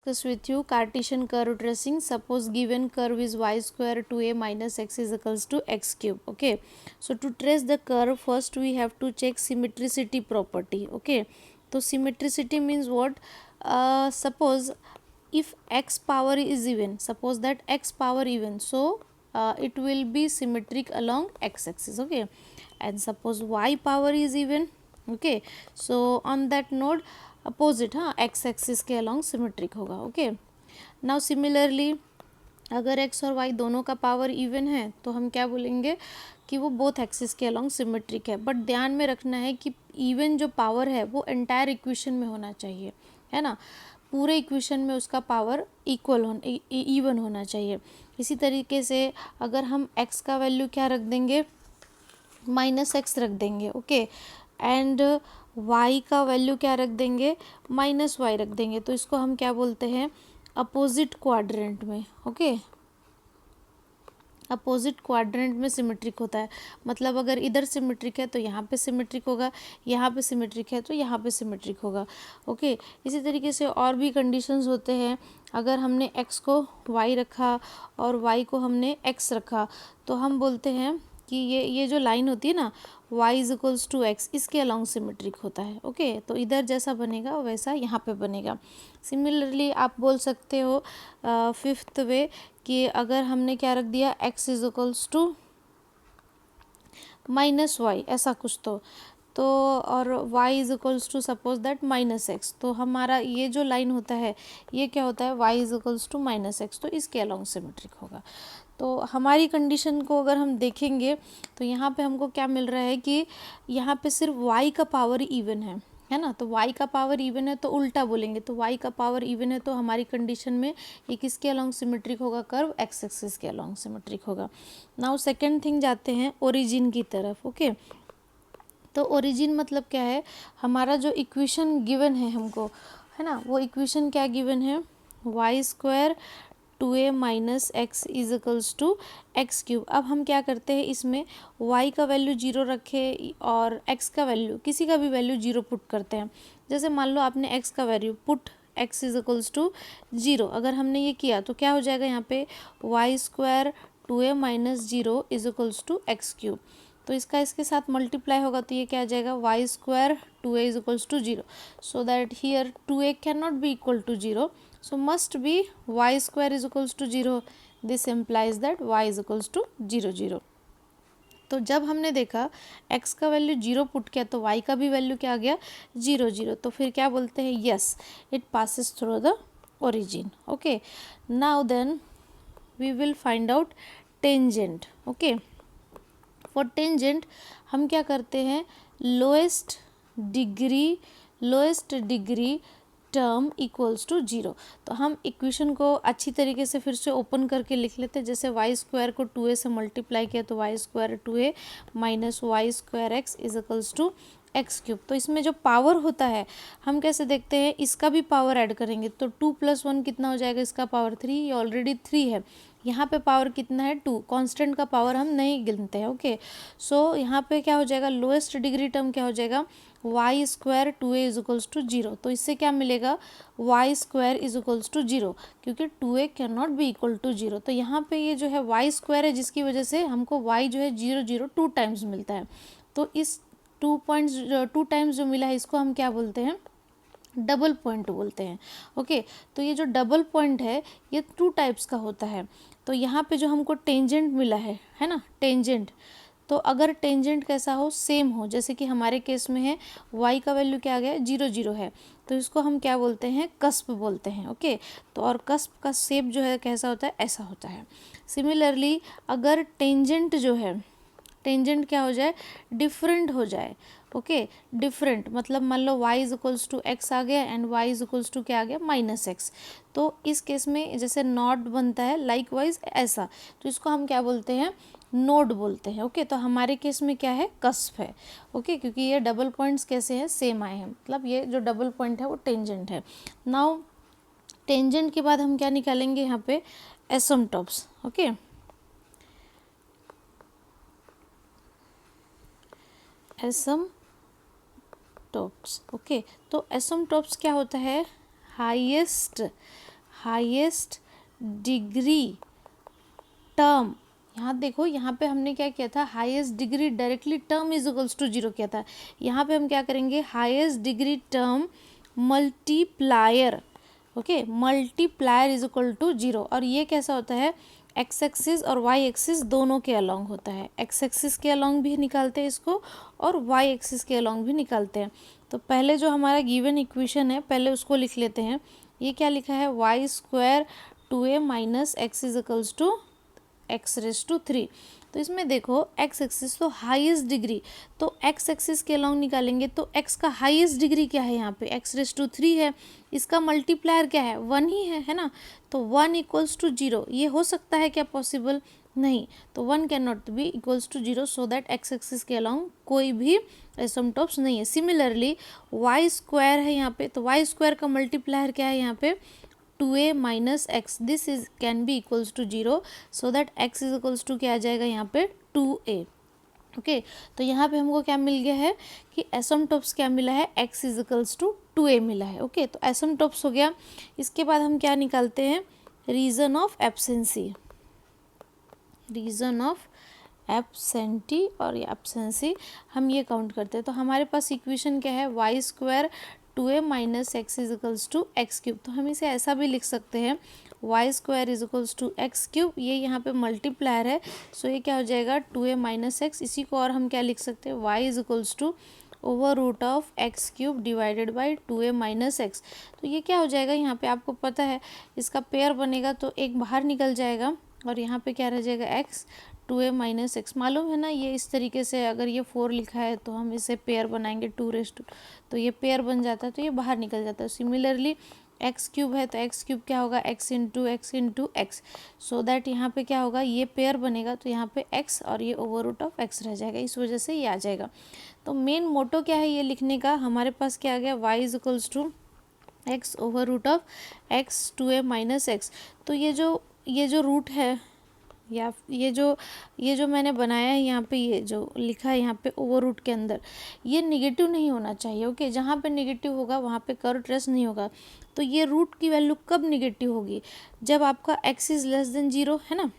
discuss with you Cartesian curve tracing. Suppose given curve is y square 2a minus x is equals to x cube. Okay, so to trace the curve, first we have to check symmetricity property. Okay, so symmetricity means what? Suppose if x power is even, suppose that x power even, so it will be symmetric along x axis. Okay, and suppose y power is even. Okay, so on that node opposite, हाँ, x axis के along symmetric होगा. Okay, now similarly अगर x और Y दोनों का power even है तो हम क्या बोलेंगे कि वो बोथ एक्सिस के अलॉन्ग सिमेट्रिक है. बट ध्यान में रखना है कि इवन जो पावर है वो एंटायर इक्वेशन में होना चाहिए, है ना. पूरे इक्वेशन में उसका पावर इक्वल इवन होना चाहिए. इसी तरीके से अगर हम एक्स का वैल्यू क्या रख देंगे, माइनस एक्स रख देंगे. ओके, एंड y का वैल्यू क्या रख देंगे, माइनस वाई रख देंगे, तो इसको हम क्या बोलते हैं, अपोजिट क्वाड्रेंट में. ओके, अपोजिट क्वाड्रेंट में सिमेट्रिक होता है. मतलब अगर इधर सिमेट्रिक है तो यहाँ पे सिमेट्रिक होगा, यहाँ पे सिमेट्रिक है तो यहाँ पे सिमेट्रिक होगा. ओके, इसी तरीके से और भी कंडीशंस होते हैं. अगर हमने x को y रखा और y को हमने x रखा तो हम बोलते हैं कि ये जो लाइन होती है ना, y is equals to x, इसके अलॉन्ग सिमेट्रिक होता है. ओके, तो इधर जैसा बनेगा वैसा यहाँ पे बनेगा. सिमिलरली आप बोल सकते हो फिफ्थ वे कि अगर हमने क्या रख दिया, x is equals to minus y, ऐसा कुछ तो और y is equals to suppose that minus x, तो हमारा ये जो लाइन होता है ये क्या होता है, y is equals to minus x, तो इसके अलॉन्ग सिमेट्रिक होगा. तो हमारी कंडीशन को अगर हम देखेंगे तो यहाँ पे हमको क्या मिल रहा है कि यहाँ पे सिर्फ y का पावर इवन है ना. तो y का पावर इवन है तो उल्टा बोलेंगे, तो y का पावर इवन है तो हमारी कंडीशन में ये किसके अलॉन्ग सिमेट्रिक होगा, कर्व एक्स एक्सिस के अलॉन्ग सिमेट्रिक होगा. नाउ सेकंड थिंग जाते हैं ओरिजिन की तरफ. ओके, तो ओरिजिन मतलब क्या है, हमारा जो इक्वेशन गिवन है हमको, है ना, वो इक्वेशन क्या गिवन है, y square 2a minus x is equals to x cube. अब हम क्या करते हैं, इसमें y का वैल्यू 0 रखे और x का वैल्यू, किसी का भी वैल्यू 0 पुट करते हैं. जैसे मान लो आपने x का value put x is equals to 0, अगर हमने ये किया तो क्या हो जाएगा, यहाँ पे y square 2a minus 0 is equals to x cube. तो इसका इसके साथ मल्टीप्लाई होगा तो ये क्या आ जाएगा, y square 2a is equals to 0. So that here 2a can not be equal to 0, so must be y square is equals to 0. this implies that y is equals to 0 0. तो जब हमने देखा x का value 0 put किया तो y का भी value क्या आ गया, 0 0, तो फिर क्या बोलते हैं, yes it passes through the origin. Okay, now then we will find out tangent. Okay, for tangent हम क्या करते हैं, lowest degree term equals to 0. तो हम इक्वेशन को अच्छी तरीके से फिर से ओपन करके लिख लेते हैं. जैसे वाई स्क्वायर को 2a से मल्टीप्लाई किया तो y square 2a minus y square x is equals to x cube. तो इसमें जो पावर होता है हम कैसे देखते हैं, इसका भी पावर ऐड करेंगे तो 2 + 1 कितना हो जाएगा, इसका पावर 3, ये ऑलरेडी 3 है. यहाँ पे पावर कितना है, 2. कांस्टेंट का पावर हम नहीं गिनते हैं. ओके, सो यहाँ पे क्या हो जाएगा, लोएस्ट डिग्री टर्म क्या हो जाएगा, y square 2a is equals to 0. तो इससे क्या मिलेगा, y square is equals to 0, क्योंकि 2a can not be equal to 0. तो यहाँ पे ये जो है वाई स्क्वायर है जिसकी वजह से हमको y जो है 0 0 2 टाइम्स मिलता है. तो इस 2 टाइम्स जो मिला है इसको हम क्या बोलते हैं, डबल पॉइंट बोलते हैं. ओके, तो ये जो डबल पॉइंट है ये 2 टाइप्स का होता है. तो यहाँ पे जो हमको टेंजेंट मिला है ना, टेंजेंट, तो अगर टेंजेंट कैसा हो, सेम हो, जैसे कि हमारे केस में है y का वैल्यू क्या आ गया, 0 0 है, तो इसको हम क्या बोलते हैं, कस्प बोलते हैं. ओके, तो और कस्प का शेप जो है कैसा होता है, ऐसा होता है. सिमिलरली अगर टेंजेंट जो है, टेंजेंट क्या हो जाए, डिफरेंट हो जाए. ओके, डिफरेंट मतलब मान लो y is equals to x आ गया and y is equals to क्या आ गया, माइनस एक्स. तो इस केस में जैसे नॉट बनता है लाइक वाइज ऐसा, तो इसको हम क्या बोलते हैं, नोड बोलते हैं. ओके, तो हमारे केस में क्या है, कस्प है. ओके, क्योंकि ये डबल पॉइंट्स कैसे हैं, सेम आए हैं, मतलब ये जो डबल पॉइंट है वो टेंजेंट है. नाउ टेंजेंट के बाद हम क्या निकालेंगे, यहाँ पे एसिम्पटोट्स. ओके, एसिम्पटोट्स. ओके, तो एसिम्पटोट्स क्या होता है, हाईएस्ट हाईएस्ट डिग्री टर्म, यहाँ देखो यहाँ पे हमने क्या किया था, highest degree directly term is equals to 0 किया था। यहाँ पे हम क्या करेंगे, highest degree term multiplier, okay, multiplier is equal to 0। और ये कैसा होता है, एक्स एक्सिस और वाई एक्सिस दोनों के अलोंग होता है। एक्स एक्सिस के अलोंग भी निकालते हैं इसको और वाई एक्सिस के अलोंग भी निकालते हैं। तो पहले जो हमारा गिवन इक्वेशन है पहले उसको लिख लेते हैं। ये क्या लिखा है, y square 2a minus x is equals to x raise to 3। तो इसमें देखो एक्स एक्सिस तो हाईएस्ट डिग्री, तो एक्स एक्सिस के अलोंग निकालेंगे तो एक्स का हाईएस्ट डिग्री क्या है, यहाँ पे एक्स रेस टू 3 है, इसका मल्टीप्लायर क्या है, 1 ही है ना। तो 1 इक्वल्स टू 0, ये हो सकता है क्या पॉसिबल, नहीं। तो 1 can not be equals to 0, so that x axis के अलोंग कोई भी एसिम्पटोट्स नहीं है। सिमिलरली वाई स्क्वायर है यहाँ पे, तो वाई स्क्वायर का मल्टीप्लायर क्या है यहाँ पे, 2a minus x, this is can be equals to 0, so that x is equals to क्या आ जाएगा यहाँ पे 2a। ओके, तो यहाँ पे हमको क्या मिल गया है कि एसिम्पटोट्स क्या मिला है, x is equals to 2a मिला है। ओके, तो एसिम्पटोट्स हो गया। इसके बाद हम क्या निकालते हैं, reason of absence, reason of absentee और एब्सेंसी हम ये काउंट करते हैं। तो हमारे पास इक्वेशन क्या है, y square 2a minus x is equals to x cube. तो हम इसे ऐसा भी लिख सकते हैं, y square is equals to x cube, ये यहाँ पे मल्टीप्लायर है, सो ये क्या हो जाएगा 2a माइनस एक्स। इसी को और हम क्या लिख सकते हैं, y is equals to over root of x cube divided by 2a minus x. तो ये क्या हो जाएगा, यहाँ पे आपको पता है इसका पेयर बनेगा तो एक बाहर निकल जाएगा और यहाँ पे क्या रह जाएगा एक्स, 2a माइनस एक्स, मालूम है ना। ये इस तरीके से अगर ये 4 लिखा है तो हम इसे पेयर बनाएंगे 2 रेस टू, तो ये पेयर बन जाता है, तो ये बाहर निकल जाता है। सिमिलरली एक्स क्यूब है तो एक्स क्यूब क्या होगा, x into x, so that यहाँ पे क्या होगा, ये पेयर बनेगा तो यहाँ पे एक्स और ये ओवर रूट ऑफ एक्स रह जाएगा, इस वजह से ये आ जाएगा। तो मेन मोटो क्या है ये लिखने का, हमारे पास क्या आ गया, y is equals to x over root of x 2a minus x. तो ये जो रूट है या ये जो मैंने बनाया है यहाँ पे, ये जो लिखा है यहाँ पे ओवर रूट के अंदर, ये निगेटिव नहीं होना चाहिए। ओके, जहाँ पे निगेटिव होगा वहाँ पे कर्व ट्रेस नहीं होगा। तो ये रूट की वैल्यू कब निगेटिव होगी, जब आपका x इज़ लेस देन 0 है ना।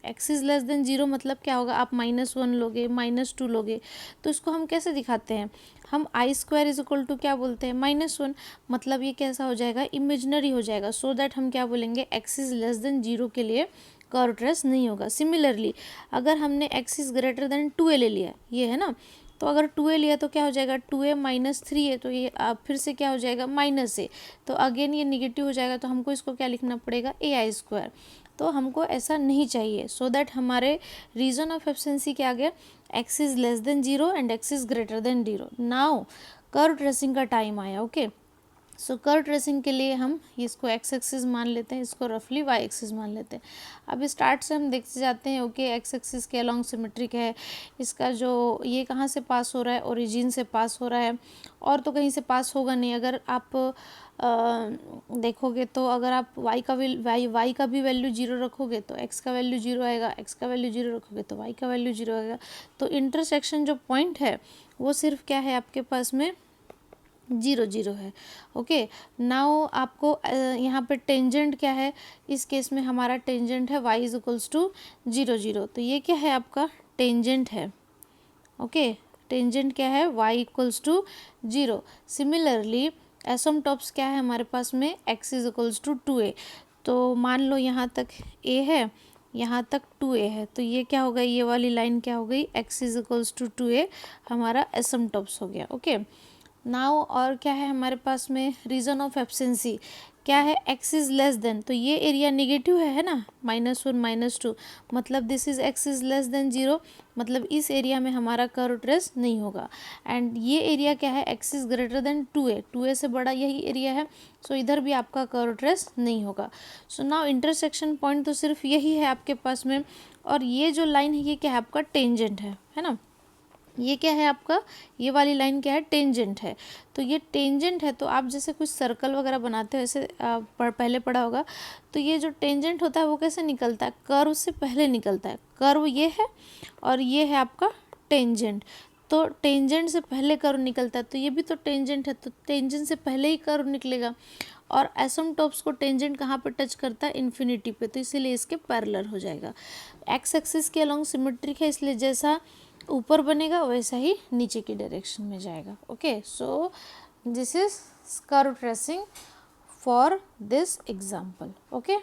x इज़ लेस देन 0 मतलब क्या होगा, आप -1 लोगे, -2 लोगे, तो इसको हम कैसे दिखाते हैं, हम आई स्क्वायर इज इक्वल टू क्या बोलते हैं, -1, मतलब ये कैसा हो जाएगा, इमेजनरी हो जाएगा। सो दैट हम क्या बोलेंगे, x इज़ लेस देन 0 के लिए कर्व ट्रेस नहीं होगा। सिमिलरली अगर हमने x is greater than 2a ले लिया, ये है ना, तो अगर 2a लिया तो क्या हो जाएगा, 2a माइनस 3a, तो ये फिर से क्या हो जाएगा, -a, तो अगेन ये निगेटिव हो जाएगा। तो हमको इसको क्या लिखना पड़ेगा, ai स्क्वायर। तो हमको ऐसा नहीं चाहिए, सो दैट हमारे रीजन ऑफ एब्सेंसी क्या आ गया, x is less than 0 and x is greater than 0। Now curve tracing का टाइम आया। ओके, सो कर्व ट्रेसिंग के लिए हम इसको एक्स एक्सिस मान लेते हैं, इसको रफली वाई एक्सिस मान लेते हैं। अब स्टार्ट से हम देखते जाते हैं। ओके, एक्स एक्सिस के अलॉन्ग सिमेट्रिक है, इसका जो ये कहाँ से पास हो रहा है, ओरिजिन से पास हो रहा है, और तो कहीं से पास होगा नहीं। अगर आप देखोगे तो अगर आप y का भी वैल्यू 0 रखोगे तो x का वैल्यू 0 आएगा, x का वैल्यू 0 रखोगे तो y का वैल्यू 0 आएगा। तो इंटरसेक्शन जो पॉइंट है वो सिर्फ क्या है आपके पास में, 0 0 है। ओके, नाउ आपको यहाँ पे टेंजेंट क्या है, इस केस में हमारा टेंजेंट है y इज इक्वल्स टू 0 0, तो ये क्या है आपका टेंजेंट है। ओके, टेंजेंट क्या है, y इक्वल्स टू 0। सिमिलरली एसिम्पटोट्स क्या है हमारे पास में, x is equals to 2a। तो मान लो यहाँ तक a है, यहाँ तक 2a है, तो ये क्या हो गई, ये वाली लाइन क्या हो गई, x is equals to 2a हमारा एसिम्पटोट्स हो गया। ओके, नाउ और क्या है हमारे पास में, रीजन ऑफ एब्सेंसी क्या है, x इज़ लेस देन, तो ये एरिया निगेटिव है ना, -1 -2, मतलब this is x is less than 0, मतलब इस एरिया में हमारा कर्व ट्रेस नहीं होगा। एंड ये एरिया क्या है, x is greater than 2a से बड़ा यही एरिया है, सो इधर भी आपका कर्व ट्रेस नहीं होगा। सो नाउ इंटरसेक्शन पॉइंट तो सिर्फ यही है आपके पास में, और ये जो लाइन है ये क्या है आपका टेंजेंट है ना। ये क्या है आपका, ये वाली लाइन क्या है, टेंजेंट है। तो ये टेंजेंट है, तो आप जैसे कुछ सर्कल वगैरह बनाते हो ऐसे पहले पढ़ा होगा, तो ये जो टेंजेंट होता है वो कैसे निकलता है, कर्व से पहले निकलता है। कर्व ये है और ये है आपका टेंजेंट, तो टेंजेंट से पहले कर्व निकलता है, तो ये भी तो टेंजेंट है, तो टेंजेंट से पहले ही कर्व निकलेगा। और एसिम्पटोट्स को टेंजेंट कहाँ पे टच करता है, इन्फिनिटी पे, तो इसीलिए इसके पैरेलल हो जाएगा। एक्स एक्सिस के अलॉन्ग सिमेट्रिक है, इसलिए जैसा ऊपर बनेगा वैसा ही नीचे की डायरेक्शन में जाएगा। Okay, so this is curve tracing for this example. Okay.